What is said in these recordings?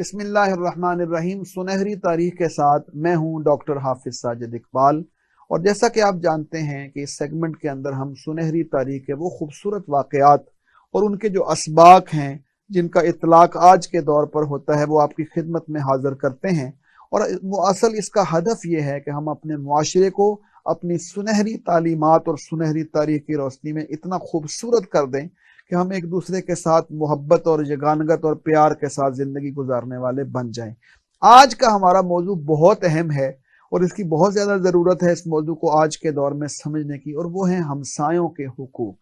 بسم اللہ الرحمن الرحیم۔ سنہری تاریخ کے ساتھ میں ہوں ڈاکٹر حافظ ساجد اقبال، اور جیسا کہ آپ جانتے ہیں کہ اس سیگمنٹ کے اندر ہم سنہری تاریخ کے وہ خوبصورت واقعات اور ان کے جو اسباق ہیں جن کا اطلاق آج کے دور پر ہوتا ہے وہ آپ کی خدمت میں حاضر کرتے ہیں، اور وہ اصل اس کا ہدف یہ ہے کہ ہم اپنے معاشرے کو اپنی سنہری تعلیمات اور سنہری تاریخ کی روشنی میں اتنا خوبصورت کر دیں کہ ہم ایک دوسرے کے ساتھ محبت اور یگانگت اور پیار کے ساتھ زندگی گزارنے والے بن جائیں۔ آج کا ہمارا موضوع بہت اہم ہے اور اس کی بہت زیادہ ضرورت ہے اس موضوع کو آج کے دور میں سمجھنے کی، اور وہ ہیں ہمسایوں کے حقوق۔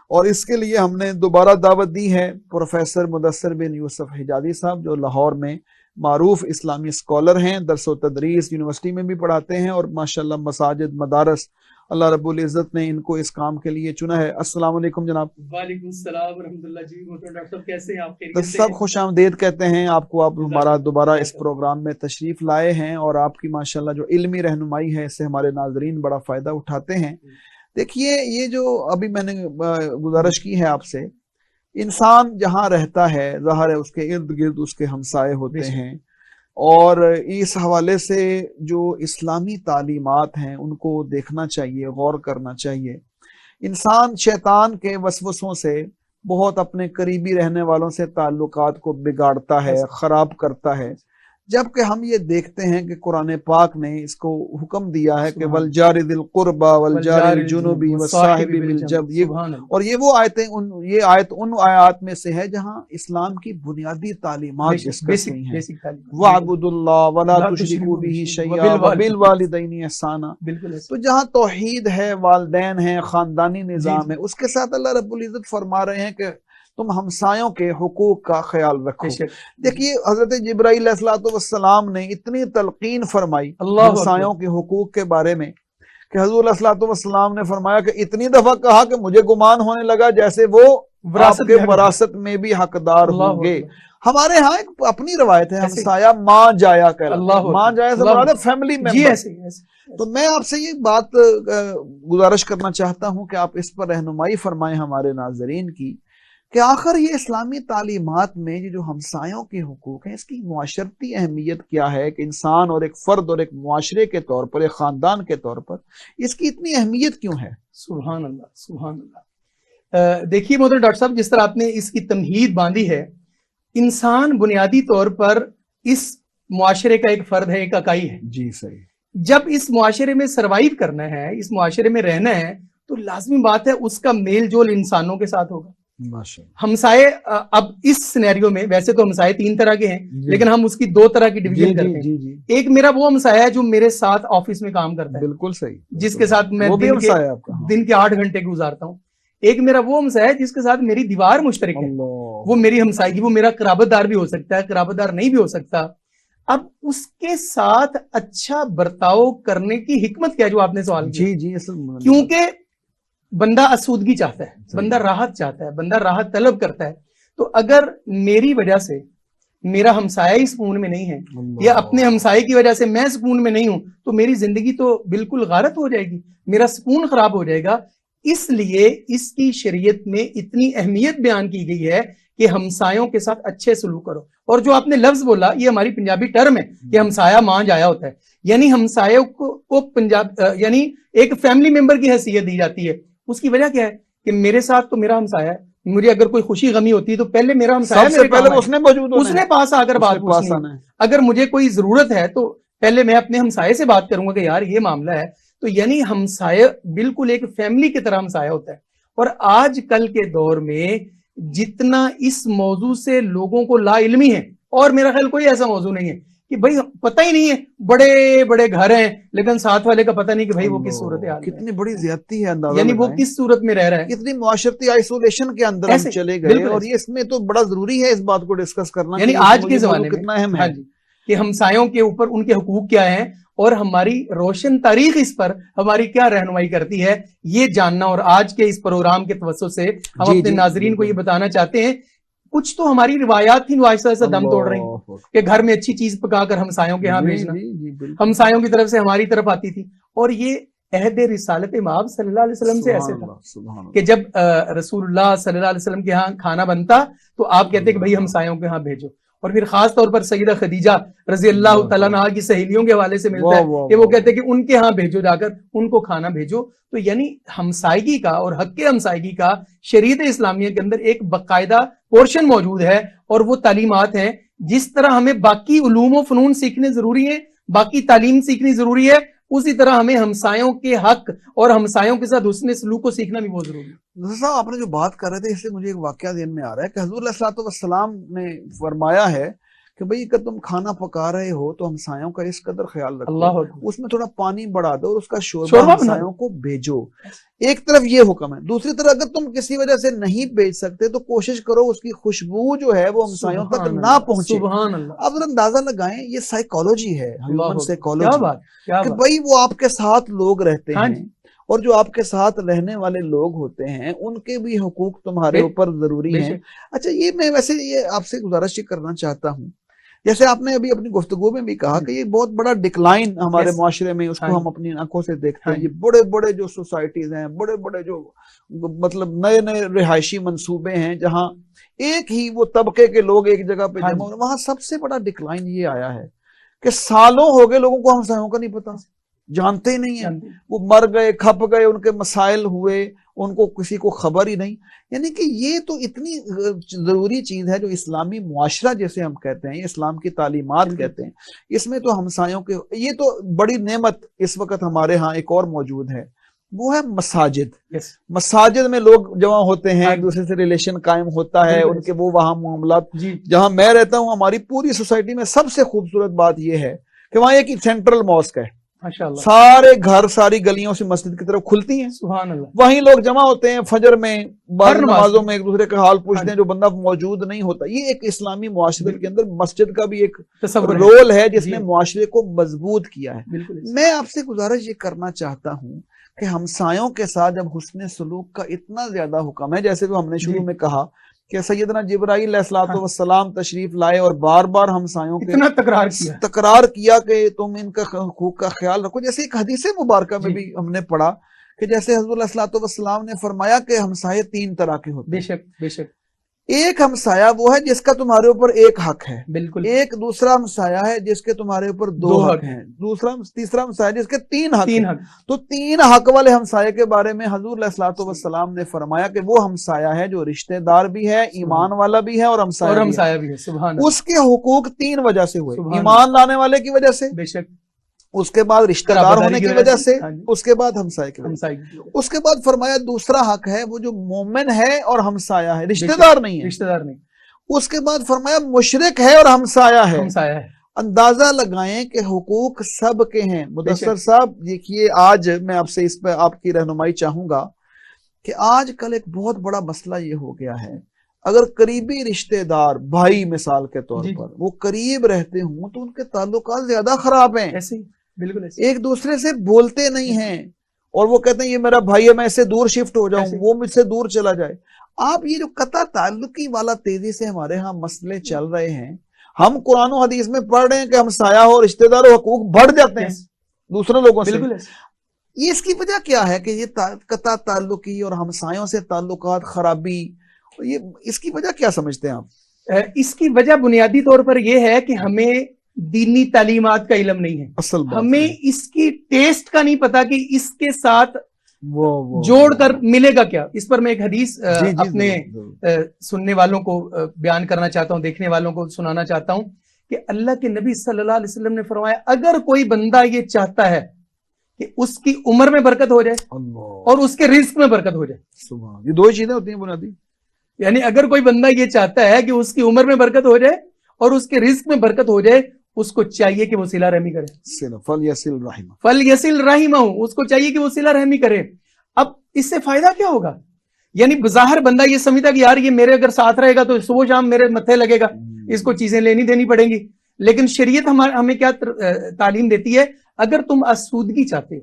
اور اس کے لیے ہم نے دوبارہ دعوت دی ہے پروفیسر مدثر بن یوسف حجازی صاحب، جو لاہور میں معروف اسلامی اسکالر ہیں، درس و تدریس یونیورسٹی میں بھی پڑھاتے ہیں، اور ماشاءاللہ مساجد مدارس اللہ رب العزت نے ان کو اس کام کے لیے چنا ہے۔ السلام علیکم جناب۔ وعلیکم السلام ورحمۃ اللہ جی، محترم ڈاکٹر صاحب کیسے ہیں آپ؟ خیریت سے؟ سب خوش آمدید کہتے ہیں آپ کو، آپ ہمارا دوبارہ اس پروگرام میں تشریف لائے ہیں، اور آپ کی ماشاءاللہ جو علمی رہنمائی ہے اس سے ہمارے ناظرین بڑا فائدہ اٹھاتے ہیں۔ دیکھیے، یہ جو ابھی میں نے گزارش کی ہے آپ سے، انسان جہاں رہتا ہے ظاہر ہے اس کے ارد گرد اس کے ہمسائے ہوتے ہیں، اور اس حوالے سے جو اسلامی تعلیمات ہیں ان کو دیکھنا چاہیے، غور کرنا چاہیے۔ انسان شیطان کے وسوسوں سے بہت اپنے قریبی رہنے والوں سے تعلقات کو بگاڑتا ہے، خراب کرتا ہے، جبکہ ہم یہ دیکھتے ہیں کہ قرآن پاک نے اس کو حکم دیا ہے کہ والجار ذی القربى والجار الجنب والصاحب بالجنب، اور یہ آیت ان آیات میں سے ہے جہاں اسلام کی بنیادی تعلیمات ڈسکس ہوئی ہیں۔ وَاعْبُدُوا اللَّهَ وَلَا تُشْرِكُوا بِهِ شَيْئًا وَبِالْوَالِدَيْنِ إِحْسَانًا۔ تو جہاں توحید ہے، والدین ہیں، خاندانی نظام ہے، اس کے ساتھ اللہ رب العزت فرما رہے ہیں کہ تم ہمسایوں کے حقوق کا خیال رکھو۔ دیکھیے، حضرت جبرائیل علیہ السلام نے اتنی تلقین فرمائی ہمسایوں کے حقوق کے بارے میں کہ حضور علیہ السلام نے فرمایا کہ اتنی دفعہ کہا کہ مجھے گمان ہونے لگا جیسے وہ آپ کے وراثت میں بھی حقدار ہوں گے۔ ہمارے ہاں ایک اپنی روایت ہے، ہمسایہ ماں جایا کہلاتا ہے۔ ماں جایا سے مراد ہے فیملی ممبر۔ تو میں آپ سے یہ بات گزارش کرنا چاہتا ہوں کہ آپ اس پر رہنمائی فرمائیں ہمارے ناظرین کی، کہ آخر یہ اسلامی تعلیمات میں یہ جو ہمسایوں کے حقوق ہیں اس کی معاشرتی اہمیت کیا ہے کہ انسان اور ایک فرد اور ایک معاشرے کے طور پر، ایک خاندان کے طور پر اس کی اتنی اہمیت کیوں ہے؟ سبحان اللہ، سبحان اللہ۔ دیکھیے محترم ڈاکٹر صاحب، جس طرح آپ نے اس کی تمہید باندھی ہے، انسان بنیادی طور پر اس معاشرے کا ایک فرد ہے، ایک اکائی ہے۔ جی صحیح۔ جب اس معاشرے میں سروائیو کرنا ہے، اس معاشرے میں رہنا ہے، تو لازمی بات ہے اس کا میل جول انسانوں کے ساتھ ہوگا۔ ہمسائے، اب اس سینیریو میں ویسے تو ہمسائے 3 طرح کے ہیں، لیکن ہم اس کی 2 طرح کی ڈویژن کرتے ہیں۔ ایک میرا وہ ہمسایہ ہے جو میرے ساتھ آفس میں کام کرتا ہے، بالکل صحیح، جس کے ساتھ میں دن کے 8 گھنٹے گزارتا ہوں۔ ایک میرا وہ ہمسایہ ہے جس کے ساتھ میری دیوار مشترک ہے، وہ میری ہمسائیگی، وہ میرا قرابت دار بھی ہو سکتا ہے، قرابت دار نہیں بھی ہو سکتا۔ اب اس کے ساتھ اچھا برتاؤ کرنے کی حکمت کیا ہے جو آپ نے سوال کیا؟ کیونکہ بندہ اسودگی چاہتا ہے، بندہ راحت چاہتا ہے، بندہ راحت طلب کرتا ہے۔ تو اگر میری وجہ سے میرا ہمسایہ ہی سکون میں نہیں ہے، یا اپنے ہمسائے کی وجہ سے میں سکون میں نہیں ہوں، تو میری زندگی تو بالکل غارت ہو جائے گی، میرا سکون خراب ہو جائے گا۔ اس لیے اس کی شریعت میں اتنی اہمیت بیان کی گئی ہے کہ ہمسایوں کے ساتھ اچھے سلوک کرو۔ اور جو آپ نے لفظ بولا، یہ ہماری پنجابی ٹرم ہے کہ ہمسایہ ماں جایا ہوتا ہے، یعنی ہمسایوں کو یعنی ایک فیملی ممبر کی حیثیت دی جاتی ہے۔ اس کی وجہ کیا ہے کہ میرے ساتھ تو میرا ہمسایہ ہے، مجھے اگر کوئی خوشی غمی ہوتی ہے تو پہلے میرا ہمسایہ اس نے پاس آ کر بات پوچھنی ہے۔ اگر مجھے کوئی ضرورت ہے تو پہلے میں اپنے ہمسایہ سے بات کروں گا کہ یار یہ معاملہ ہے۔ تو یعنی ہمسایہ بالکل ایک فیملی کی طرح ہمسایہ ہوتا ہے۔ اور آج کل کے دور میں جتنا اس موضوع سے لوگوں کو لا علمی ہے، اور میرا خیال کوئی ایسا موضوع نہیں ہے کہ بھائی پتہ ہی نہیں ہے، بڑے بڑے گھر ہیں لیکن ساتھ والے کا پتہ نہیں کہ بھائی وہ کس صورت حال ہے، کتنی بڑی زیادتی ہے، اندازہ یعنی وہ کس صورت میں رہ رہا ہے، کتنی معاشرتی آئسولیشن کے اندر ہم چلے گئے۔ اور یہ اس میں تو بڑا ضروری ہے اس بات کو ڈسکس کرنا، یعنی آج کے زمانے میں کتنا اہم ہے کہ ہمسایوں کے اوپر ان کے حقوق کیا ہیں، اور ہماری روشن تاریخ اس پر ہماری کیا رہنمائی کرتی ہے، یہ جاننا۔ اور آج کے اس پروگرام کے توسط سے ہم اپنے ناظرین کو یہ بتانا چاہتے ہیں، کچھ تو ہماری روایات تھیں وہ آہستہ آہستہ دم توڑ رہی ہیں کہ گھر میں اچھی چیز پکا کر ہمسایوں کے ہاں بھیجنا، ہمسایوں کی طرف سے ہماری طرف آتی تھی۔ اور یہ عہد رسالت مآب صلی اللہ علیہ وسلم سے ایسے تھا کہ جب رسول اللہ صلی اللہ علیہ وسلم کے ہاں کھانا بنتا تو آپ کہتے کہ بھئی ہمسایوں کے ہاں بھیجو۔ اور پھر خاص طور پر سیدہ خدیجہ رضی اللہ تعالیٰ عنہا کی سہیلیوں کے حوالے سے ملتا ہے کہ وہ کہتے ہیں کہ ان کے ہاں بھیجو، جا کر ان کو کھانا بھیجو. تو یعنی ہمسائیگی کا اور حق ہمسائیگی کا شریعت اسلامیہ کے اندر ایک باقاعدہ پورشن موجود ہے، اور وہ تعلیمات ہیں جس طرح ہمیں باقی علوم و فنون سیکھنے ضروری ہیں، باقی تعلیم سیکھنی ضروری ہے، اسی طرح ہمیں ہمسایوں کے حق اور ہمسایوں کے ساتھ حسن سلوک کو سیکھنا بھی بہت ضروری ہے. صاحب آپ نے جو بات کر رہے تھے اس سے مجھے ایک واقعہ ذہن میں آ رہا ہے کہ حضور علیہ الصلوۃ والسلام نے فرمایا ہے کہ بھئی اگر تم کھانا پکا رہے ہو تو ہمسایوں کا اس قدر خیال رکھو، اللہ اکبر، اس میں تھوڑا پانی بڑھا دو اور اس کا شوربہ ہمسایوں کو بھیجو. ایک طرف یہ حکم ہے، دوسری طرف اگر تم کسی وجہ سے نہیں بھیج سکتے تو کوشش کرو اس کی خوشبو جو ہے وہ ہمسایوں تک نہ پہنچے. سبحان اللہ. آپ ذرا اندازہ لگائیں، یہ سائیکالوجی ہے، ہیومن کیا سائیکالوجی، بات، کیا کہ بات. بھئی وہ آپ کے ساتھ لوگ رہتے ہاں ہیں جی. اور جو آپ کے ساتھ رہنے والے لوگ ہوتے ہیں ان کے بھی حقوق تمہارے اوپر ضروری ہیں. اچھا یہ میں ویسے یہ آپ سے گزارش کرنا چاہتا ہوں، جیسے آپ نے ابھی اپنی گفتگو میں بھی کہا کہ یہ بہت بڑا ڈکلائن ہمارے معاشرے میں اس کو ہم اپنی آنکھوں سے دیکھتے ہیں. یہ بڑے بڑے جو سوسائٹیز ہیں، بڑے بڑے جو مطلب نئے نئے رہائشی منصوبے ہیں جہاں ایک ہی وہ طبقے کے لوگ ایک جگہ پہ جمع ہوئے، وہاں سب سے بڑا ڈکلائن یہ آیا ہے کہ سالوں ہو گئے لوگوں کو ہمسایوں کا نہیں پتا، جانتے ہی نہیں ہیں، وہ مر گئے، کھپ گئے، ان کے مسائل ہوئے، ان کو کسی کو خبر ہی نہیں. یعنی کہ یہ تو اتنی ضروری چیز ہے جو اسلامی معاشرہ جیسے ہم کہتے ہیں، اسلام کی تعلیمات کہتے ہیں، اس میں تو ہمسایوں کے یہ تو بڑی نعمت اس وقت ہمارے ہاں ایک اور موجود ہے، وہ ہے مساجد. مساجد میں لوگ جمع ہوتے ہیں، ایک دوسرے سے ریلیشن قائم ہوتا ہے، ان کے وہ وہاں معاملات. جہاں میں رہتا ہوں ہماری پوری سوسائٹی میں سب سے خوبصورت بات یہ ہے کہ وہاں ایک سینٹرل ماسک ہے، سارے گھر ساری گلیوں سے مسجد کی طرف کھلتی ہیں، سبحان اللہ. وہیں لوگ جمع ہوتے ہیں فجر میں، بعض نمازوں میں ایک دوسرے کا حال پوچھتے ہیں جو بندہ موجود نہیں ہوتا. یہ ایک اسلامی معاشرے کے اندر مسجد کا بھی ایک رول ہے جس نے معاشرے کو مضبوط کیا ہے. میں آپ سے گزارش یہ کرنا چاہتا ہوں کہ ہمسایوں کے ساتھ جب حسن سلوک کا اتنا زیادہ حکم ہے، جیسے کہ ہم نے شروع میں کہا کہ سیدنا جبرائیل علیہ الصلوۃ والسلام تشریف لائے اور بار بار ہمسایوں کے تکرار کیا کہ تم ان کا حقوق کا خیال رکھو. جیسے ایک حدیث مبارکہ میں بھی ہم نے پڑھا کہ جیسے حضور علیہ الصلوۃ والسلام نے فرمایا کہ ہمسائے 3 طرح کے ہوتے ہیں. بے شک بے شک. ایک ہمسایہ وہ ہے جس کا تمہارے اوپر ایک حق ہے، بالکل. ایک دوسرا ہمسایہ ہے جس کے تمہارے اوپر 2 حق ہیں، تیسرا ہمسایہ جس کے 3 حق ہیں. تو 3 حق والے ہمسایہ کے بارے میں حضور علیہ الصلوۃ والسلام نے فرمایا کہ وہ ہمسایہ ہے جو رشتہ دار بھی ہے، ایمان والا بھی ہے اور ہمسایہ بھی ہے. سبحان اللہ. اس کے حقوق 3 وجہ سے ہوئے، ایمان لانے والے کی وجہ سے، بے شک، اس کے بعد رشتہ دار ہونے کی وجہ سے، اس کے بعد ہمسائے کی وجہ سے. اس کے بعد فرمایا دوسرا حق ہے وہ جو مومن ہے اور ہمسایہ ہے، رشتہ دار نہیں ہے، رشتہ دار نہیں. اس کے بعد فرمایا مشرک ہے اور ہمسایہ ہے. اندازہ لگائیں کہ حقوق سب کے ہیں. مدثر صاحب دیکھیے، آج میں آپ سے اس پہ آپ کی رہنمائی چاہوں گا کہ آج کل ایک بہت بڑا مسئلہ یہ ہو گیا ہے، اگر قریبی رشتہ دار بھائی مثال کے طور پر وہ قریب رہتے ہوں تو ان کے تعلقات زیادہ خراب ہیں. بالکل ایک دوسرے سے بولتے نہیں ہیں اور وہ کہتے ہیں یہ میرا بھائی ہے، میں اس سے دور شفٹ ہو جاؤں، وہ مجھ سے دور چلا جائے. آپ یہ جو قطع تعلقی والا تیزی سے ہمارے ہاں مسئلے چل رہے ہیں، ہم قرآن و حدیث میں پڑھ رہے ہیں کہ ہمسایہ ہو رشتہ دار و حقوق بڑھ جاتے ہیں دوسرے لوگوں سے. یہ اس کی وجہ کیا ہے کہ یہ قطع تعلقی اور ہمسایوں سے تعلقات خرابی، یہ اس کی وجہ کیا سمجھتے ہیں آپ؟ اس کی وجہ بنیادی طور پر یہ ہے کہ ہمیں دینی تعلیمات کا علم نہیں ہے، ہمیں اس کی ٹیسٹ کا نہیں پتا کہ اس کے ساتھ جوڑ کر ملے گا کیا. اس پر میں ایک حدیث اپنے سننے والوں کو بیان کرنا چاہتا ہوں، دیکھنے والوں کو سنانا چاہتا ہوں کہ اللہ کے نبی صلی اللہ علیہ وسلم نے فرمایا اگر کوئی بندہ یہ چاہتا ہے کہ اس کی عمر میں برکت ہو جائے اور اس کے رزق میں برکت ہو جائے، یہ 2 چیزیں ہوتی ہیں بنیادی، یعنی اگر کوئی بندہ یہ چاہتا ہے کہ اس کی عمر میں برکت ہو جائے اور اس کے رزق میں برکت ہو جائے، اس کو چاہیے کہ وہ صلہ رحمی کرے. فَلْيَصِلْ رَحِمَهُ، اس کو چاہیے کہ وہ صلہ رحمی کرے. اب اس سے فائدہ کیا ہوگا؟ یعنی بظاہر بندہ یہ سمجھتا کہ یار یہ میرے اگر ساتھ رہے گا تو صبح شام میرے متھے لگے گا، اس کو چیزیں لینی دینی پڑیں گی. لیکن شریعت ہمیں کیا تعلیم دیتی ہے؟ اگر تم اسودگی چاہتے،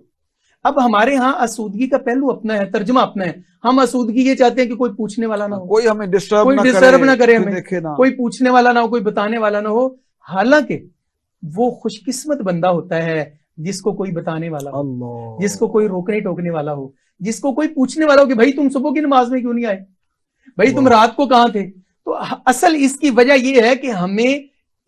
اب ہمارے ہاں اسودگی کا پہلو اپنا ہے، ترجمہ اپنا ہے. ہم اسودگی یہ چاہتے ہیں کہ کوئی پوچھنے والا نہ ہو، کوئی ہمیں ڈسٹرب نہ کرے، ہمیں کوئی پوچھنے والا نہ ہو، کوئی بتانے والا نہ ہو. حالانکہ وہ خوش قسمت بندہ ہوتا ہے جس کو کوئی بتانے والا ہو، جس کو کوئی روکنے ٹوکنے والا ہو، جس کو کوئی پوچھنے والا ہو کہ بھائی تم صبح کی نماز میں کیوں نہیں آئے، بھائی تم رات کو کہاں تھے. تو اصل اس کی وجہ یہ ہے کہ ہمیں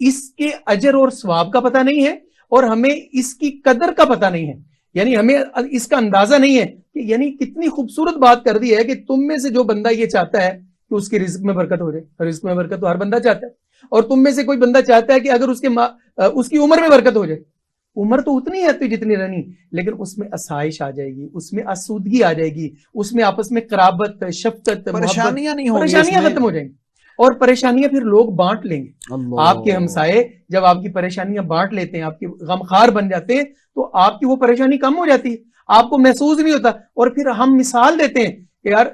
اس کے اجر اور ثواب کا پتہ نہیں ہے اور ہمیں اس کی قدر کا پتہ نہیں ہے، یعنی ہمیں اس کا اندازہ نہیں ہے کہ یعنی کتنی خوبصورت بات کر دی ہے کہ تم میں سے جو بندہ یہ چاہتا ہے کہ اس کے رزق میں برکت ہو جائے، رزق میں برکت تو ہر بندہ چاہتا ہے، اور تم میں سے کوئی بندہ چاہتا ہے کہ اگر اس کی عمر میں برکت ہو جائے، عمر تو اتنی ہے جتنی رہنی، لیکن اس میں آسائش آ جائے گی، اس میں آسودگی آ جائے گی، اس میں آپس میں قرابت، شفقت، پریشانیاں نہیں ہوں گی، پریشانیاں ختم ہو جائیں گی، اور پریشانیاں پھر لوگ بانٹ لیں گے۔ آپ کے ہمسائے جب آپ کی پریشانیاں بانٹ لیتے ہیں، آپ کے غمخوار بن جاتے ہیں، تو آپ کی وہ پریشانی کم ہو جاتی ہے، آپ کو محسوس نہیں ہوتا۔ اور پھر ہم مثال دیتے ہیں کہ یار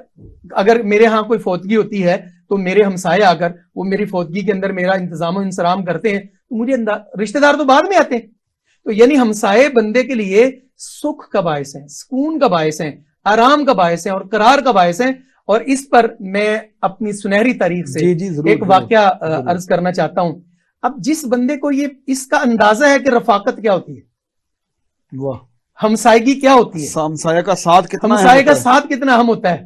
اگر میرے ہاں کوئی فوتگی ہوتی ہے تو میرے ہمسائے آ کر وہ میری فوتگی کے اندر میرا انتظام و انصرام کرتے ہیں، تو مجھے رشتہ دار تو بعد میں آتے ہیں، تو یعنی ہمسائے بندے کے لیے سکھ کا باعث ہیں، سکون کا باعث ہیں، آرام کا باعث ہیں اور قرار کا باعث ہیں۔ اور اس پر میں اپنی سنہری تاریخ سے ایک واقعہ عرض کرنا چاہتا ہوں۔ اب جس بندے کو یہ اس کا اندازہ ہے کہ رفاقت کیا ہوتی ہے، ہمسائیگی کیا ہوتی ہے، ہمسایہ کا ساتھ کتنا اہم ہوتا ہے،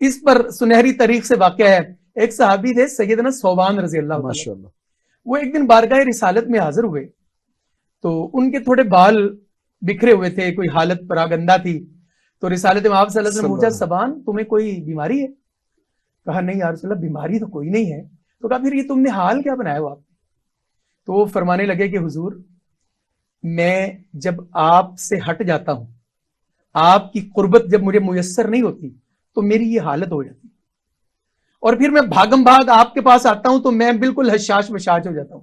اس پر سنہری تاریخ سے واقعہ ہے۔ ایک صحابی تھے سیدنا ثوبان رضی اللہ عنہ، وہ ایک دن بارگاہ رسالت میں حاضر ہوئے تو ان کے تھوڑے بال بکھرے ہوئے تھے، کوئی حالت پراگندہ تھی، تو رسالت میں آپ صلی اللہ علیہ وسلم پوچھا ثوبان تمہیں کوئی بیماری ہے؟ کہا نہیں یا رسول اللہ بیماری تو کوئی نہیں ہے۔ تو کہا پھر یہ تم نے حال کیا بنایا ہوا؟ تو وہ فرمانے لگے کہ حضور میں جب آپ سے ہٹ جاتا ہوں، آپ کی قربت جب مجھے میسر نہیں ہوتی تو میری یہ حالت ہو جاتی، اور پھر میں بھاگم بھاگ آپ کے پاس آتا ہوں تو میں بالکل حشاش بشاش ہو جاتا ہوں۔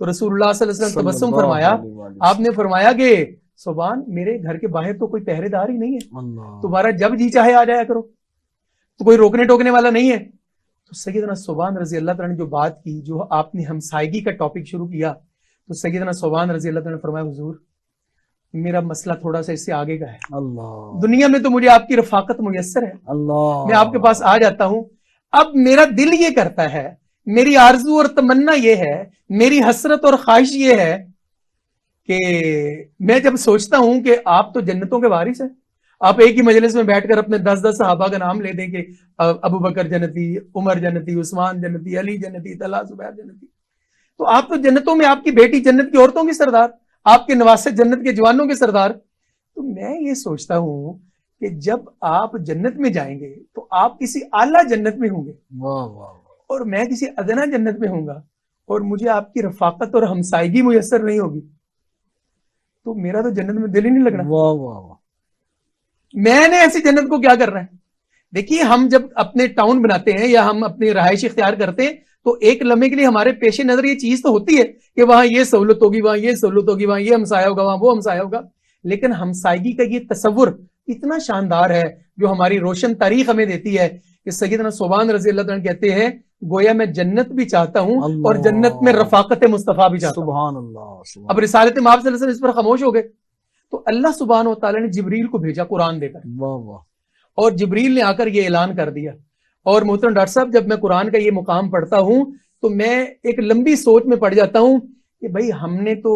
تو رسول اللہ صلی اللہ علیہ وسلم تبسم فرمایا، آپ نے فرمایا کہ ثوبان میرے گھر کے باہر تو کوئی پہرے دار ہی نہیں ہے، تمہارا جب جی چاہے آ جایا کرو، تو کوئی روکنے ٹوکنے والا نہیں ہے۔ تو سیدنا ثوبان رضی اللہ تعالیٰ نے جو بات کی، جو آپ نے ہمسائیگی کا ٹاپک شروع کیا، تو سیدنا ثوبان رضی اللہ تعالیٰ نے فرمایا حضور میرا مسئلہ تھوڑا سا اس سے آگے کا ہے، دنیا میں تو مجھے آپ کی رفاقت میسر ہے، میں آپ کے پاس آ جاتا ہوں، اب میرا دل یہ کرتا ہے، میری آرزو اور تمنا یہ ہے، میری حسرت اور خواہش یہ ہے کہ میں جب سوچتا ہوں کہ آپ تو جنتوں کے وارث ہیں، آپ ایک ہی مجلس میں بیٹھ کر اپنے 10 صحابہ کا نام لے دیں کہ ابو بکر جنتی، عمر جنتی، عثمان جنتی، علی جنتی، طلحہ زبیر جنتی، تو آپ تو جنتوں میں آپ کی بیٹی جنت کی عورتوں کی سردار، آپ کے نواسے جنت کے جوانوں کے سردار۔ تو میں یہ سوچتا ہوں کہ جب آپ جنت میں جائیں گے تو آپ کسی اعلیٰ جنت میں ہوں گے، اور میں کسی ادنا جنت میں ہوں گا، اور مجھے آپ کی رفاقت اور ہمسائیگی میسر نہیں ہوگی، تو میرا تو جنت میں دل ہی نہیں لگنا، میں نے ایسی جنت کو کیا کرنا ہے۔ دیکھیے ہم جب اپنے ٹاؤن بناتے ہیں یا ہم اپنی رہائش اختیار کرتے ہیں تو ایک لمحے کے لیے ہمارے پیش نظر یہ چیز تو ہوتی ہے کہ وہاں یہ سہولت ہوگی، وہاں یہ سہولت ہوگی، وہاں یہ ہمسایہ ہوگا، وہاں وہ ہمسایہ ہوگا، لیکن ہمسائیگی کا یہ تصور اتنا شاندار ہے جو ہماری روشن تاریخ ہمیں دیتی ہے کہ سیدنا ثوبان رضی اللہ عنہ کہتے ہیں گویا میں جنت بھی چاہتا ہوں اور جنت میں رفاقت مصطفیٰ بھی چاہتا ہوں۔ سبحان اللہ۔ اب رسالت مآب صلی اللہ علیہ وسلم اس پر خاموش ہو گئے تو اللہ سبحانہ و تعالیٰ نے جبریل کو بھیجا قرآن دے کر، اور جبریل نے آ کر یہ اعلان کر دیا۔ اور محترم ڈاکٹر صاحب جب میں قرآن کا یہ مقام پڑھتا ہوں تو میں ایک لمبی سوچ میں پڑ جاتا ہوں کہ بھائی ہم نے تو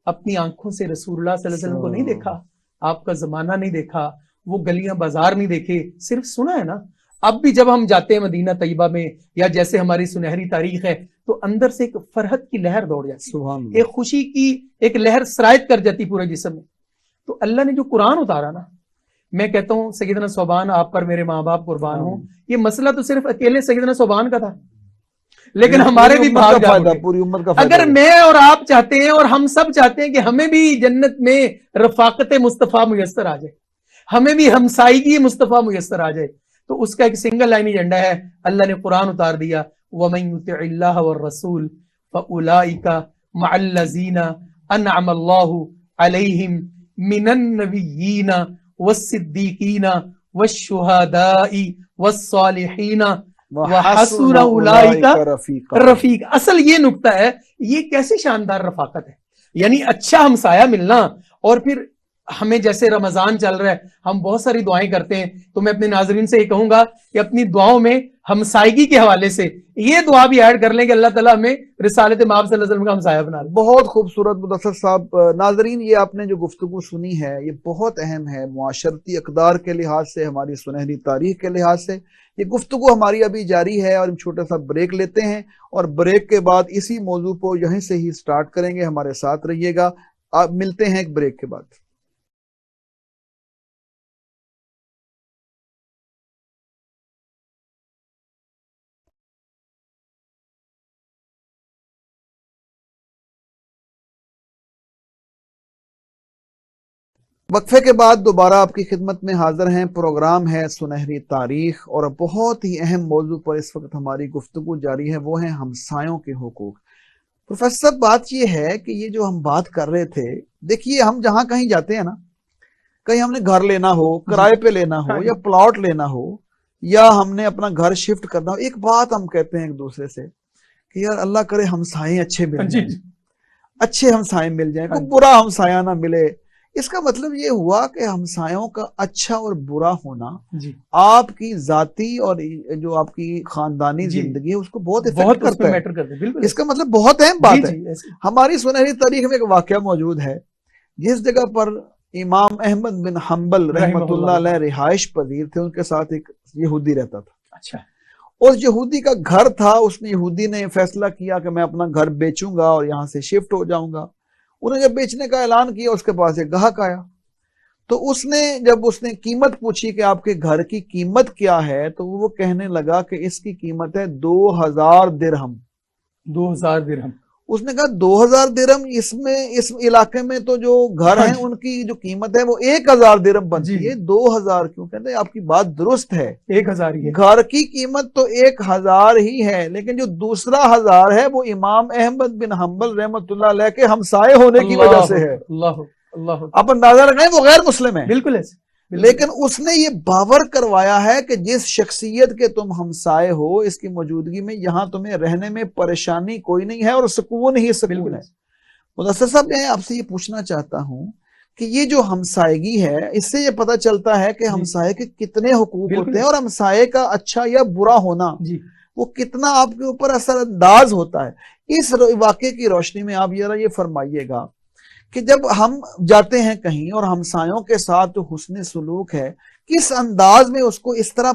اپنی آنکھوں سے رسول اللہ صلی اللہ علیہ وسلم کو نہیں دیکھا، آپ کا زمانہ نہیں دیکھا، وہ گلیاں بازار نہیں دیکھے، صرف سنا ہے نا۔ اب بھی جب ہم جاتے ہیں مدینہ طیبہ میں یا جیسے ہماری سنہری تاریخ ہے تو اندر سے ایک فرحت کی لہر دوڑ جاتی ہے، ایک خوشی کی ایک لہر سرایت کر جاتی پورے جسم میں۔ تو اللہ نے جو قرآن اتارا نا، میں کہتا ہوں سیدنا ثوبان آپ پر میرے ماں باپ قربان ہوں، یہ مسئلہ تو صرف اکیلے سیدنا ثوبان کا تھا، لیکن ہمارے بھی بھاگ جاتے ہیں۔ اگر میں اور آپ چاہتے ہیں اور ہم سب چاہتے ہیں کہ ہمیں بھی جنت میں رفاقت مصطفیٰ میسر آ جائے، ہمیں بھی ہمسائیگی مصطفیٰ میسر آ جائے، تو اس کا ایک سنگل لائن ایجنڈا ہے۔ اللہ نے قرآن اتار دیا، وَمَن يُطِعِ اللَّهَ وَالرَّسُولَ فَأُولَٰئِكَ مَعَ الَّذِينَ أَنْعَمَ اللَّهُ عَلَيْهِم مِّنَ النَّبِيِّينَ وَالصِّدِّيقِينَ وَالشُّهَدَاءِ وَالصَّالِحِينَ وَحَسُنَ أُولَٰئِكَ رفیق۔ اصل یہ نکتہ ہے، یہ کیسی شاندار رفاقت ہے، یعنی اچھا ہمسایہ ملنا، اور پھر ہمیں جیسے رمضان چل رہا ہے ہم بہت ساری دعائیں کرتے ہیں، تو میں اپنے ناظرین سے یہ کہوں گا کہ اپنی دعاؤں میں ہمسائیگی کے حوالے سے یہ دعا بھی ایڈ کر لیں کہ اللہ تعالیٰ ہمیں رسالت مآب صلی اللہ علیہ وسلم کا ہمسایہ بنا لے۔ بہت خوبصورت مدثر صاحب۔ ناظرین، یہ آپ نے جو گفتگو سنی ہے یہ بہت اہم ہے، معاشرتی اقدار کے لحاظ سے، ہماری سنہری تاریخ کے لحاظ سے۔ یہ گفتگو ہماری ابھی جاری ہے اور ہم چھوٹا سا بریک لیتے ہیں، اور بریک کے بعد اسی موضوع کو یہیں سے ہی سٹارٹ کریں گے۔ ہمارے ساتھ رہیے گا، آپ ملتے ہیں ایک بریک کے بعد۔ وقفے کے بعد دوبارہ آپ کی خدمت میں حاضر ہیں۔ پروگرام ہے سنہری تاریخ، اور بہت ہی اہم موضوع پر اس وقت ہماری گفتگو جاری ہے، وہ ہیں ہمسایوں کے حقوق۔ پروفیسر صاحب، بات یہ ہے کہ یہ جو ہم بات کر رہے تھے، دیکھیے ہم جہاں کہیں جاتے ہیں نا، کہیں ہم نے گھر لینا ہو، کرائے پہ لینا ہو، یا پلاٹ لینا ہو، یا ہم نے اپنا گھر شفٹ کرنا ہو، ایک بات ہم کہتے ہیں ایک دوسرے سے کہ یار اللہ کرے ہمسائے اچھے مل جائیں، اچھے ہمسائے مل جائیں، کوئی برا ہمسایہ نہ ملے۔ اس کا مطلب یہ ہوا کہ ہمسایوں کا اچھا اور برا ہونا آپ کی ذاتی اور جو آپ کی خاندانی زندگی ہے اس کو بہت افیکٹ کرتا ہے۔ اس کا مطلب بہت اہم بات ہے۔ ہماری سنہری تاریخ میں ایک واقعہ موجود ہے جس جگہ پر امام احمد بن حنبل رحمۃ اللہ علیہ رہائش پذیر تھے، ان کے ساتھ ایک یہودی رہتا تھا۔ اچھا، اس یہودی کا گھر تھا، اس نے یہودی نے فیصلہ کیا کہ میں اپنا گھر بیچوں گا اور یہاں سے شفٹ ہو جاؤں گا۔ انہیں جب بیچنے کا اعلان کیا، اس کے پاس ایک گاہک آیا، تو جب اس نے قیمت پوچھی کہ آپ کے گھر کی قیمت کیا ہے، تو وہ کہنے لگا کہ اس کی قیمت ہے 2000 درہم۔ 2000 درہم؟ اس نے کہا 2000 درہم؟ اس علاقے میں تو جو گھر ہیں ان کی جو قیمت ہے وہ 1000 درہم بنتی ہے، 2000 کیوں؟ کہتے ہیں آپ کی بات درست ہے، 1000 ہی ہے، گھر کی قیمت تو 1000 ہی ہے، لیکن جو دوسرا 1000 ہے وہ امام احمد بن حنبل رحمۃ اللہ علیہ کے ہمسائے ہونے کی وجہ سے ہے۔ آپ اندازہ لگائیں، وہ غیر مسلم ہے، بالکل، لیکن اس نے یہ باور کروایا ہے کہ جس شخصیت کے تم ہمسائے ہو، اس کی موجودگی میں یہاں تمہیں رہنے میں پریشانی کوئی نہیں ہے اور سکون ہی سکون ہے۔ مدثر صاحب، میں آپ سے یہ پوچھنا چاہتا ہوں کہ یہ جو ہمسائیگی ہے، اس سے یہ پتہ چلتا ہے کہ ہمسائے کے کتنے حقوق ہوتے ہیں، اور ہمسائے کا اچھا یا برا ہونا وہ کتنا آپ کے اوپر اثر انداز ہوتا ہے۔ اس واقعے کی روشنی میں آپ یہ فرمائیے گا کہ جب ہم جاتے ہیں کہیں اور ہمسایوں کے ساتھ جو حسن سلوک ہے، کس انداز میں اس کو اس طرح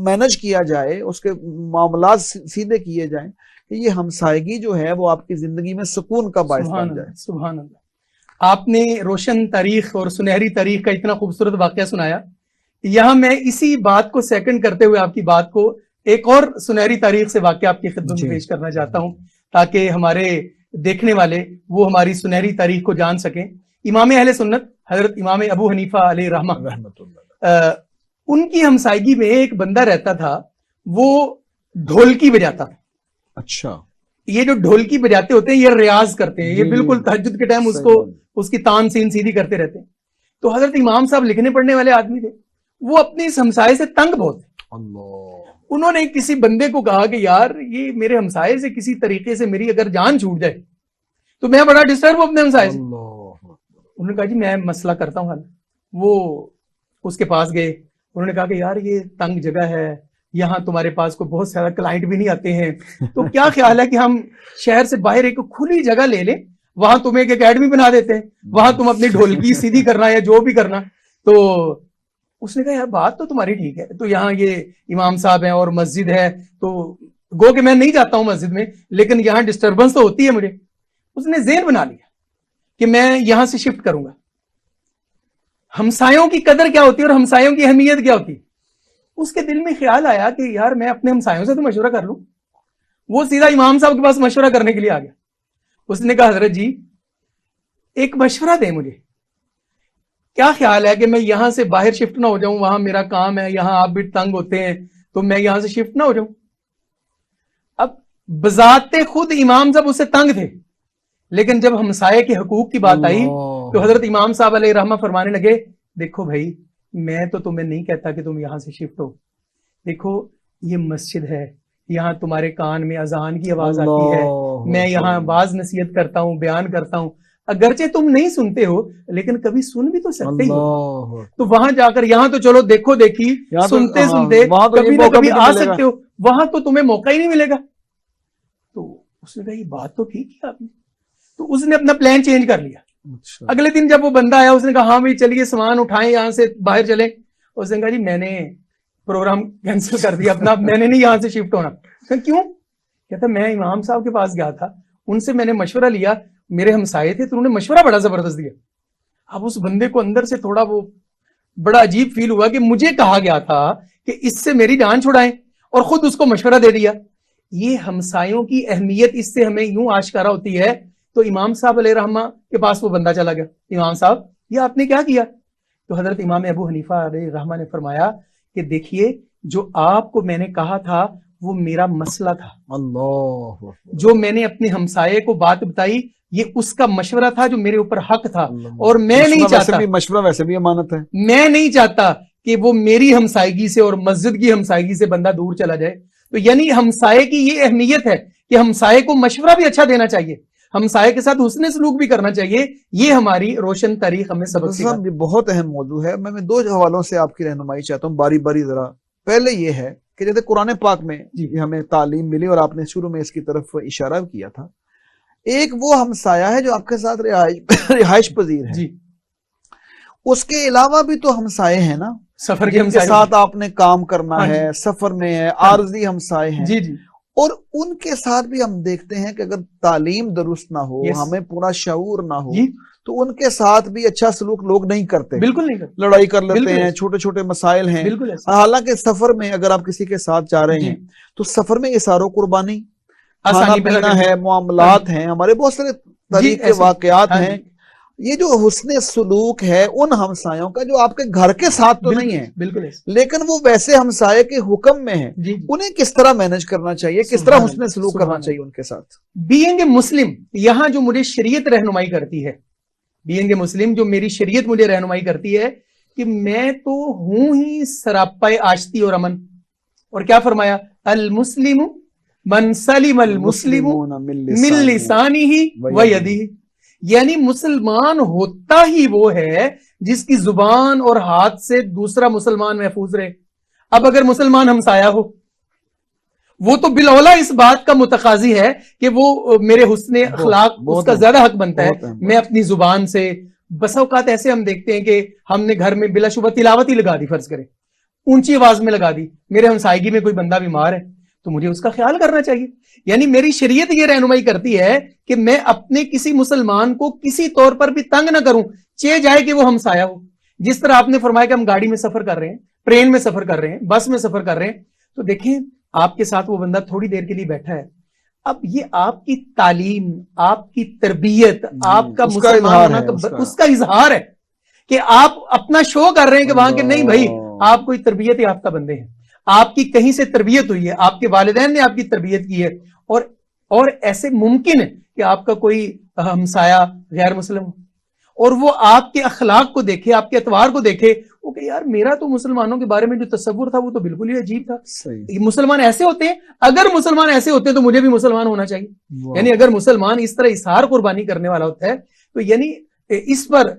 مینج کیا جائے، اس کے معاملات سیدھے کیے جائیں کہ یہ ہمسائیگی جو ہے وہ آپ کی زندگی میں سکون کا باعث بن جائے۔ سبحان اللہ، آپ نے روشن تاریخ اور سنہری تاریخ کا اتنا خوبصورت واقعہ سنایا۔ یہاں میں اسی بات کو سیکنڈ کرتے ہوئے آپ کی بات کو ایک اور سنہری تاریخ سے واقعہ آپ کی خدمت میں پیش کرنا چاہتا ہوں، تاکہ ہمارے دیکھنے والے وہ ہماری سنہری تاریخ کو جان سکیں۔ امام اہل سنت حضرت امام ابو حنیفہ علیہ رحمۃ ان کی ہمسائیگی میں ایک بندہ رہتا تھا، وہ ڈھولکی بجاتا تھا۔ اچھا، یہ جو ڈھولکی بجاتے ہوتے ہیں یہ ریاض کرتے ہیں، یہ بالکل تہجد کے ٹائم اس کی تان سین سیدھی کرتے رہتے ہیں۔ تو حضرت امام صاحب لکھنے پڑھنے والے آدمی تھے، وہ اپنی اس ہمسائے سے تنگ بہت تھے۔ انہوں نے کسی بندے کو کہا کہ یار یہ میرے ہمسائے سے کسی طریقے سے میری اگر جان چھوٹ جائے تو میں بڑا ڈسٹرب ہوں اپنے ہمسائے سے۔ انہوں نے کہا جی میں مسئلہ کرتا ہوں حل۔ وہ اس کے پاس گئے، انہوں نے کہا کہ یار یہ تنگ جگہ ہے، یہاں تمہارے پاس کو بہت سارا کلائنٹ بھی نہیں آتے ہیں، تو کیا خیال ہے کہ ہم شہر سے باہر ایک کھلی جگہ لے لیں، وہاں تمہیں ایک اکیڈمی بنا دیتے ہیں، وہاں تم اپنی ڈھولکی سیدھی کرنا یا جو بھی کرنا۔ تو اس نے کہا یار بات تو تمہاری ٹھیک ہے، تو یہاں یہ امام صاحب ہیں اور مسجد ہے، تو گو کہ میں نہیں جاتا ہوں مسجد میں، لیکن یہاں ڈسٹربنس تو ہوتی ہے مجھے۔ اس نے ذہن بنا لیا کہ میں یہاں سے شفٹ کروں گا۔ ہمسایوں کی قدر کیا ہوتی ہے اور ہمسایوں کی اہمیت کیا ہوتی ہے، اس کے دل میں خیال آیا کہ یار میں اپنے ہمسایوں سے تو مشورہ کر لوں۔ وہ سیدھا امام صاحب کے پاس مشورہ کرنے کے لیے آ گیا۔ اس نے کہا حضرت جی ایک مشورہ دیں مجھے، کیا خیال ہے کہ میں یہاں سے باہر شفٹ نہ ہو جاؤں، وہاں میرا کام ہے، یہاں آپ بھی تنگ ہوتے ہیں، تو میں یہاں سے شفٹ نہ ہو جاؤں۔ اب بذات خود امام صاحب اس سے تنگ تھے، لیکن جب ہمسائے کے حقوق کی بات آئی تو حضرت امام صاحب علیہ رحمہ فرمانے لگے دیکھو بھائی میں تو تمہیں نہیں کہتا کہ تم یہاں سے شفٹ ہو، دیکھو یہ مسجد ہے، یہاں تمہارے کان میں اذان کی آواز آتی ہے، میں یہاں باز نصیحت کرتا ہوں، بیان کرتا ہوں، اگرچہ تم نہیں سنتے ہو لیکن کبھی سن بھی تو سکتے ہی ہو. تو وہاں جا کر, یہاں تو چلو دیکھو دیکھی سنتے سنتے کبھی نہ کبھی آ سکتے ہو, وہاں تو تمہیں موقع ہی نہیں ملے گا. تو اس نے کہا یہ بات تو ٹھیک ہے آپ نے. تو اس نے اپنا پلان چینج کر لیا. اگلے دن جب وہ بندہ آیا اس نے کہا ہاں بھائی چلیے سامان اٹھائیں یہاں سے باہر چلیں. اس نے کہا جی میں نے پروگرام کینسل کر دیا اپنا, میں نے نہیں یہاں سے شفٹ ہونا. کیوں؟ کہتا میں امام صاحب کے پاس گیا تھا, ان سے میں نے مشورہ لیا, میرے ہمسائے تھے تو انہوں نے مشورہ بڑا زبردست دیا. اب اس بندے کو اندر سے تھوڑا وہ بڑا عجیب فیل ہوا کہ مجھے کہا گیا تھا کہ اس سے میری جان چھڑائیں اور خود اس کو مشورہ دے دیا. یہ ہمسایوں کی اہمیت اس سے ہمیں یوں آشکارا ہوتی ہے. تو امام صاحب علیہ رحمہ کے پاس وہ بندہ چلا گیا, امام صاحب یہ آپ نے کیا کیا؟ تو حضرت امام ابو حنیفہ علیہ رحمہ نے فرمایا کہ دیکھیے جو آپ کو میں نے کہا تھا وہ میرا مسئلہ تھا, اللہ جو میں نے اپنے ہمسائے کو بات بتائی یہ اس کا مشورہ تھا جو میرے اوپر حق تھا, اور میں نہیں چاہتا, مشورہ ویسے بھی امانت ہے, میں نہیں چاہتا کہ وہ میری ہمسائیگی سے اور مسجد کی ہمسائیگی سے بندہ دور چلا جائے. تو یعنی ہمسائے کی یہ اہمیت ہے کہ ہمسائے کو مشورہ بھی اچھا دینا چاہیے, ہمسائے کے ساتھ حسن سلوک بھی کرنا چاہیے. یہ ہماری روشن تاریخ ہمیں سبق سکھاتی ہے. یہ بہت اہم موضوع ہے. میں دو حوالوں سے آپ کی رہنمائی چاہتا ہوں باری باری ذرا. پہلے یہ ہے کہ جیسے قرآن پاک میں ہمیں تعلیم ملی اور آپ نے شروع میں اس کی طرف اشارہ کیا تھا. ایک وہ ہمسایہ ہے جو آپ کے ساتھ رہائش پذیر ہے, اس کے علاوہ بھی تو ہمسائے ہیں نا, سفر کے ساتھ آپ نے کام کرنا ہے, سفر میں ہے, عارضی ہمسائے ہیں. اور ان کے ساتھ بھی ہم دیکھتے ہیں کہ اگر تعلیم درست نہ ہو, ہمیں پورا شعور نہ ہو, تو ان کے ساتھ بھی اچھا سلوک لوگ نہیں کرتے, بالکل نہیں کرتے, لڑائی کر لیتے ہیں, چھوٹے چھوٹے مسائل ہیں. حالانکہ سفر میں اگر آپ کسی کے ساتھ جا رہے ہیں تو سفر میں اثار و قربانی, کھانا پینا ہے, معاملات ہیں, ہمارے بہت سارے طریقے واقعات ہیں. یہ جو حسن سلوک ہے ان ہمسایوں کا جو آپ کے گھر کے ساتھ تو نہیں ہے, بالکل, لیکن وہ ویسے ہمسائے کے حکم میں ہیں, انہیں کس طرح مینج کرنا چاہیے, کس طرح حسن سلوک کرنا چاہیے ان کے ساتھ. بینگ مسلم, یہاں جو مجھے شریعت رہنمائی کرتی ہے, بینگ مسلم جو میری شریعت مجھے رہنمائی کرتی ہے کہ میں تو ہوں ہی سراپائے آشتی اور امن. اور کیا فرمایا, المسلم من سلم المسلمون من لسانہ و یدہ, یعنی مسلمان ہوتا ہی وہ ہے جس کی زبان اور ہاتھ سے دوسرا مسلمان محفوظ رہے. اب اگر مسلمان ہمسایہ ہو, وہ تو بالاولیٰ اس بات کا متقاضی ہے کہ وہ میرے حسن اخلاق اس کا زیادہ حق بنتا ہے. میں اپنی زبان سے, بس اوقات ایسے ہم دیکھتے ہیں کہ ہم نے گھر میں بلا شبہ تلاوت ہی لگا دی, فرض کریں اونچی آواز میں لگا دی, میرے ہمسائیگی میں کوئی بندہ بیمار ہے تو مجھے اس کا خیال کرنا چاہیے. یعنی میری شریعت یہ رہنمائی کرتی ہے کہ میں اپنے کسی مسلمان کو کسی طور پر بھی تنگ نہ کروں, چاہے جائے کہ وہ ہمسایہ ہو. جس طرح آپ نے فرمایا کہ ہم گاڑی میں سفر کر رہے ہیں, ٹرین میں سفر کر رہے ہیں, بس میں سفر کر رہے ہیں, تو دیکھیں آپ کے ساتھ وہ بندہ تھوڑی دیر کے لیے بیٹھا ہے, اب یہ آپ کی تعلیم, آپ کی تربیت, آپ کا مسلمان ہونا اس کا اظہار ہے کہ آپ اپنا شو کر رہے ہیں کہ وہاں کے نہیں بھائی آپ کوئی تربیت یافتہ بندے ہیں, آپ کی کہیں سے تربیت ہوئی ہے, آپ کے والدین نے آپ کی تربیت کی ہے. اور ایسے ممکن ہے کہ آپ کا کوئی ہمسایہ غیر مسلم ہو اور وہ آپ کے اخلاق کو دیکھے, آپ کے اطوار کو دیکھے, وہ کہ یار میرا تو مسلمانوں کے بارے میں جو تصور تھا وہ تو بالکل ہی عجیب تھا. مسلمان ایسے ہوتے ہیں, اگر مسلمان ایسے ہوتے ہیں تو مجھے بھی مسلمان ہونا چاہیے. یعنی اگر مسلمان اس طرح اظہار قربانی کرنے والا ہوتا ہے تو یعنی اس پر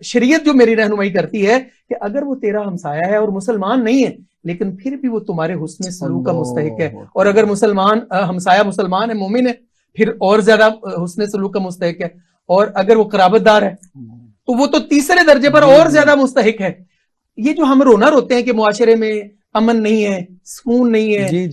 شریعت جو میری رہنمائی کرتی ہے کہ اگر وہ تیرا ہمسایہ ہے اور مسلمان نہیں ہے لیکن پھر بھی وہ تمہارے حسن سلوک کا مستحق ہے, اور اگر مسلمان ہمسایہ مسلمان ہے, مومن ہے, پھر اور زیادہ حسن سلوک کا مستحق ہے, اور اگر وہ قرابت دار ہے تو وہ تو تیسرے درجے پر اور زیادہ مستحق ہے. یہ جو ہم رونا روتے ہیں کہ معاشرے میں امن نہیں ہے, سکون نہیں ہے,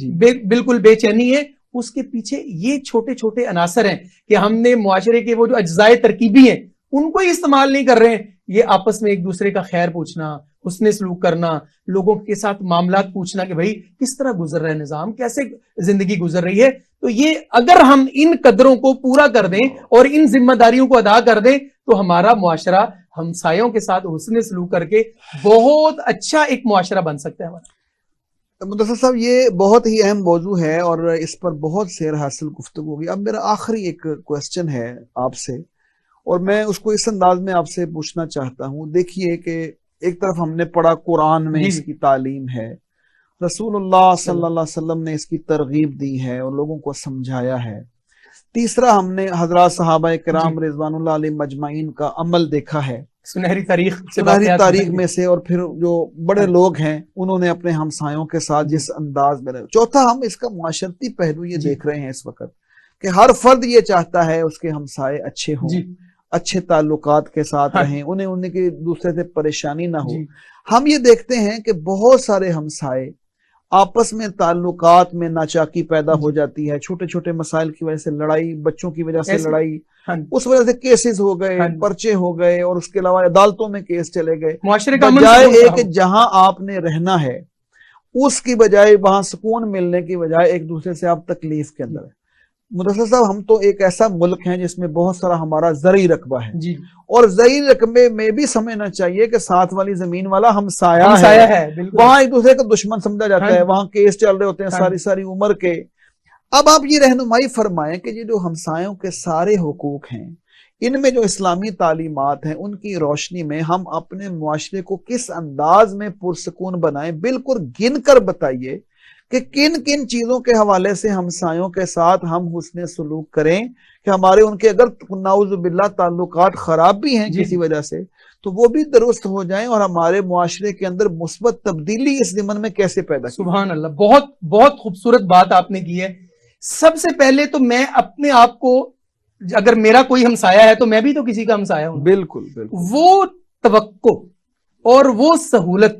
بالکل بے چینی ہے, اس کے پیچھے یہ چھوٹے چھوٹے عناصر ہیں کہ ہم نے معاشرے کے وہ جو اجزائے ترکیبی ہیں ان کو ہی استعمال نہیں کر رہے ہیں. یہ آپس میں ایک دوسرے کا خیر پوچھنا, حسن سلوک کرنا, لوگوں کے ساتھ معاملات پوچھنا کہ بھائی کس طرح گزر رہا ہے نظام, کیسے زندگی گزر رہی ہے. تو یہ اگر ہم ان قدروں کو پورا کر دیں اور ان ذمہ داریوں کو ادا کر دیں تو ہمارا معاشرہ ہمسایوں کے ساتھ حسن سلوک کر کے بہت اچھا ایک معاشرہ بن سکتا ہے ہمارا. مدثر صاحب یہ بہت ہی اہم موضوع ہے اور اس پر بہت سیر حاصل گفتگو ہوگی. اب میرا آخری ایک کوسچن ہے آپ سے اور میں اس کو اس انداز میں آپ سے پوچھنا چاہتا ہوں. دیکھیے کہ ایک طرف ہم نے پڑھا قرآن میں اس کی تعلیم ہے, رسول اللہ صلی اللہ علیہ وسلم نے اس کی ترغیب دی ہے اور لوگوں کو سمجھایا ہے, تیسرا ہم نے حضرات صحابہ کرام رضوان اللہ علیہ مجمعین کا عمل دیکھا ہے سنہری تاریخ میں سے، اور پھر جو بڑے لوگ ہیں انہوں نے اپنے ہمسایوں کے ساتھ جس انداز میں رہے۔ چوتھا ہم اس کا معاشرتی پہلو یہ دیکھ رہے ہیں اس وقت کہ ہر فرد یہ چاہتا ہے اس کے ہمسائے اچھے ہوں، اچھے تعلقات کے ساتھ رہیں، انہیں کی دوسرے سے پریشانی نہ ہو۔ ہم یہ دیکھتے ہیں کہ بہت سارے ہمسائے آپس میں تعلقات میں ناچاکی پیدا ہو جاتی ہے، چھوٹے چھوٹے مسائل کی وجہ سے لڑائی، بچوں کی وجہ سے لڑائی، اس وجہ سے کیسز ہو گئے، پرچے ہو گئے، اور اس کے علاوہ عدالتوں میں کیس چلے گئے۔ بجائے ایک جہاں آپ نے رہنا ہے اس کی بجائے وہاں سکون ملنے کی بجائے ایک دوسرے سے آپ تکلیف کے اندر ہے۔ مدثر صاحب، ہم تو ایک ایسا ملک ہے جس میں بہت سارا ہمارا زرعی رقبہ ہے، اور زرعی رقبے میں بھی سمجھنا چاہیے کہ ساتھ والی زمین والا ہمسایہ ہے، وہاں ایک دوسرے کا دشمن سمجھا جاتا ہے، وہاں کیس چل رہے ہوتے ہیں ساری عمر کے۔ اب آپ یہ رہنمائی فرمائیں کہ یہ جو ہمسایوں کے سارے حقوق ہیں، ان میں جو اسلامی تعلیمات ہیں ان کی روشنی میں ہم اپنے معاشرے کو کس انداز میں پرسکون بنائیں، بالکل گن کر بتائیے کہ کن کن چیزوں کے حوالے سے ہمسایوں کے ساتھ ہم حسن سلوک کریں کہ ہمارے ان کے اگر نعوذ باللہ تعلقات خراب بھی ہیں کسی وجہ سے تو وہ بھی درست ہو جائیں، اور ہمارے معاشرے کے اندر مثبت تبدیلی اس ضمن میں کیسے پیدا کی۔ سبحان اللہ، بہت بہت خوبصورت بات آپ نے کی ہے۔ سب سے پہلے تو میں اپنے آپ کو، اگر میرا کوئی ہمسایہ ہے تو میں بھی تو کسی کا ہمسایہ ہوں۔ بالکل وہ توقع اور وہ سہولت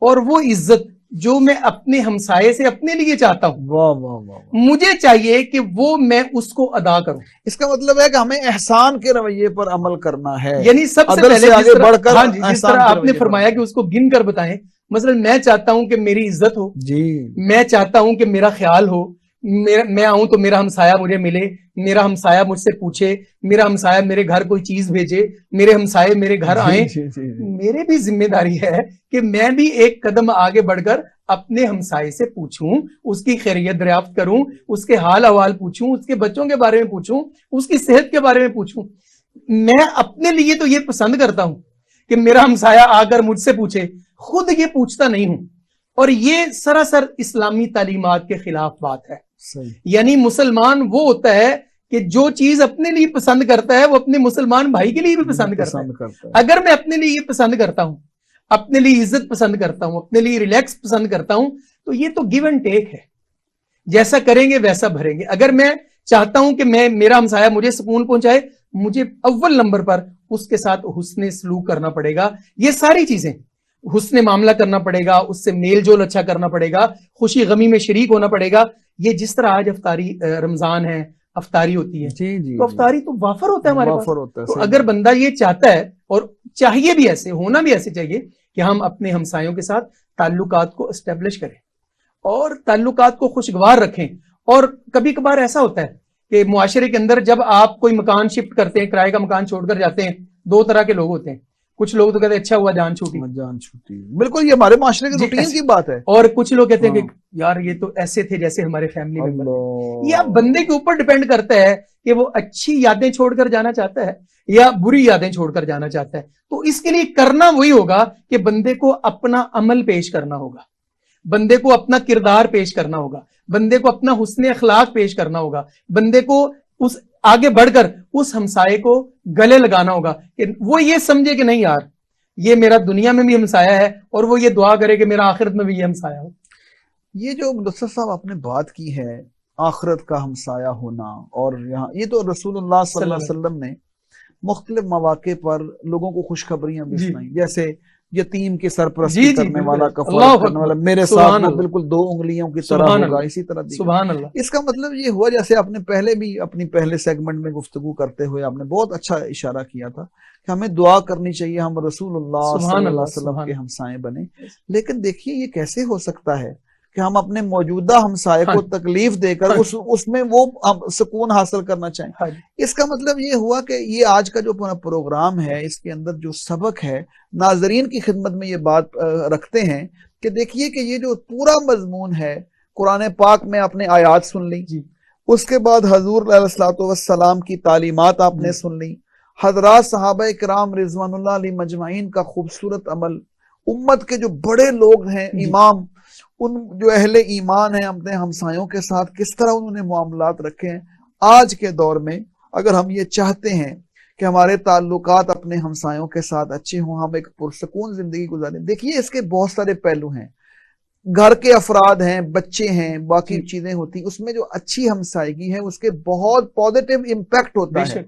اور وہ عزت جو میں اپنے ہمسائے سے اپنے لیے چاہتا ہوں، واہ واہ واہ، مجھے چاہیے کہ وہ میں اس کو ادا کروں۔ اس کا مطلب ہے کہ ہمیں احسان کے رویے پر عمل کرنا ہے، یعنی سب سے پہلے آگے بڑھ کر جس طرح آپ نے فرمایا کہ اس کو گن کر بتائیں۔ مثلا میں چاہتا ہوں کہ میری عزت ہو، میں چاہتا ہوں کہ میرا خیال ہو، میں آؤں تو میرا ہمسایہ مجھے ملے، میرا ہمسایہ مجھ سے پوچھے، میرا ہمسایہ میرے گھر کوئی چیز بھیجے، میرے ہمسائے میرے گھر آئیں۔ میرے بھی ذمہ داری ہے کہ میں بھی ایک قدم آگے بڑھ کر اپنے ہمسائے سے پوچھوں، اس کی خیریت دریافت کروں، اس کے حال احوال پوچھوں، اس کے بچوں کے بارے میں پوچھوں، اس کی صحت کے بارے میں پوچھوں۔ میں اپنے لیے تو یہ پسند کرتا ہوں کہ میرا ہمسایہ آ کر مجھ سے پوچھے، خود یہ پوچھتا نہیں ہوں، اور یہ سراسر اسلامی تعلیمات کے خلاف بات ہے۔ یعنی مسلمان وہ ہوتا ہے کہ جو چیز اپنے لیے پسند کرتا ہے وہ اپنے مسلمان بھائی کے لیے بھی پسند کرتا ہے۔ اگر میں اپنے لیے یہ پسند کرتا ہوں، اپنے لیے عزت پسند کرتا ہوں، اپنے لیے ریلیکس پسند کرتا ہوں، تو یہ تو گیو اینڈ ٹیک ہے، جیسا کریں گے ویسا بھریں گے۔ اگر میں چاہتا ہوں کہ میرا ہمسایہ مجھے سکون پہنچائے، مجھے اول نمبر پر اس کے ساتھ حسن سلوک کرنا پڑے گا۔ یہ ساری چیزیں، حسن معاملہ کرنا پڑے گا، اس سے میل جول اچھا کرنا پڑے گا، خوشی غمی میں شریک ہونا پڑے گا۔ یہ جس طرح آج افطاری رمضان ہے، افطاری ہوتی ہے، تو افطاری تو وافر ہوتا ہے ہمارے پاس۔ تو اگر بندہ یہ چاہتا ہے، اور چاہیے بھی ایسے، ہونا بھی ایسے چاہیے کہ ہم اپنے ہمسایوں کے ساتھ تعلقات کو اسٹیبلش کریں اور تعلقات کو خوشگوار رکھیں۔ اور کبھی کبھار ایسا ہوتا ہے کہ معاشرے کے اندر جب آپ کوئی مکان شفٹ کرتے ہیں، کرائے کا مکان چھوڑ کر جاتے ہیں، دو طرح کے لوگ ہوتے ہیں۔ کچھ لوگ تو کہتے ہیں اچھا ہوا جان چھوٹی، بالکل، یہ ہمارے معاشرے کے روٹین کی بات ہے۔ اور کچھ لوگ کہتے ہیں کہ یار یہ تو ایسے تھے جیسے ہمارے فیملی ممبر۔ یہ بندے کے اوپر ڈیپینڈ کرتا ہے کہ وہ اچھی یادیں چھوڑ کر جانا چاہتا ہے یا بری یادیں چھوڑ کر جانا چاہتا ہے۔ تو اس کے لیے کرنا وہی ہوگا کہ بندے کو اپنا عمل پیش کرنا ہوگا، بندے کو اپنا کردار پیش کرنا ہوگا، بندے کو اپنا حسن اخلاق پیش کرنا ہوگا، بندے کو اس آگے بڑھ کر اس ہمسائے کو گلے لگانا ہوگا کہ وہ یہ سمجھے کہ نہیں یار یہ میرا دنیا میں بھی ہمسایہ ہے، اور وہ یہ دعا کرے کہ میرا آخرت میں بھی یہ ہمسایہ ہو۔ یہ جو مدثر صاحب آپ نے بات کی ہے آخرت کا ہمسایہ ہونا، اور یہاں یہ تو رسول اللہ صلی اللہ علیہ وسلم نے مختلف مواقع پر لوگوں کو خوشخبریاں بھی سنائیں، جیسے یتیم کی سرپرستی کرنے والا، کفارہ کرنے والا، میرے ساتھ وہ بالکل دو انگلیوں کی طرح ہوگا، اسی طرح سبحان اللہ۔ اس کا مطلب یہ ہوا، جیسے آپ نے پہلے بھی اپنی پہلے سیگمنٹ میں گفتگو کرتے ہوئے آپ نے بہت اچھا اشارہ کیا تھا کہ ہمیں دعا کرنی چاہیے ہم رسول اللہ صلی اللہ علیہ وسلم کے ہمسائے بنے۔ لیکن دیکھیے یہ کیسے ہو سکتا ہے کہ ہم اپنے موجودہ ہمسائے کو تکلیف دے کر اس میں وہ سکون حاصل کرنا چاہیں۔ اس کا مطلب یہ ہوا کہ یہ آج کا جو پروگرام ہے اس کے اندر جو سبق ہے ناظرین کی خدمت میں یہ بات رکھتے ہیں کہ دیکھیے کہ یہ جو پورا مضمون ہے قرآن پاک میں آپ نے آیات سن لی، اس کے بعد حضور علیہ الصلوۃ والسلام کی تعلیمات آپ نے سن لی، حضرات صحابہ کرام رضوان اللہ علیہ مجمعین کا خوبصورت عمل، امت کے جو بڑے لوگ ہیں امام، ان جو اہل ایمان ہیں اپنے ہمسایوں کے ساتھ کس طرح انہوں نے معاملات رکھے ہیں۔ آج کے دور میں اگر ہم یہ چاہتے ہیں کہ ہمارے تعلقات اپنے ہمسایوں کے ساتھ اچھے ہوں، ہم ایک پرسکون زندگی گزاریں، دیکھیے اس کے بہت سارے پہلو ہیں، گھر کے افراد ہیں، بچے ہیں، باقی چیزیں ہوتی، اس میں جو اچھی ہمسائیگی ہے اس کے بہت پازیٹیو امپیکٹ ہوتا ہے،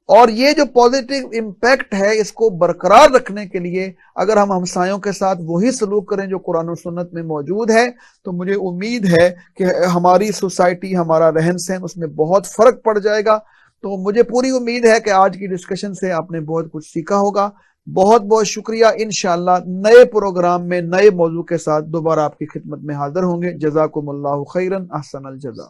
اور یہ جو پازیٹیو امپیکٹ ہے اس کو برقرار رکھنے کے لیے اگر ہم ہمسایوں کے ساتھ وہی سلوک کریں جو قرآن و سنت میں موجود ہے تو مجھے امید ہے کہ ہماری سوسائٹی، ہمارا رہن سہن اس میں بہت فرق پڑ جائے گا۔ تو مجھے پوری امید ہے کہ آج کی ڈسکشن سے آپ نے بہت کچھ سیکھا ہوگا۔ بہت بہت شکریہ، انشاءاللہ نئے پروگرام میں نئے موضوع کے ساتھ دوبارہ آپ کی خدمت میں حاضر ہوں گے۔ جزاکم اللہ خیرا، احسن الجزا۔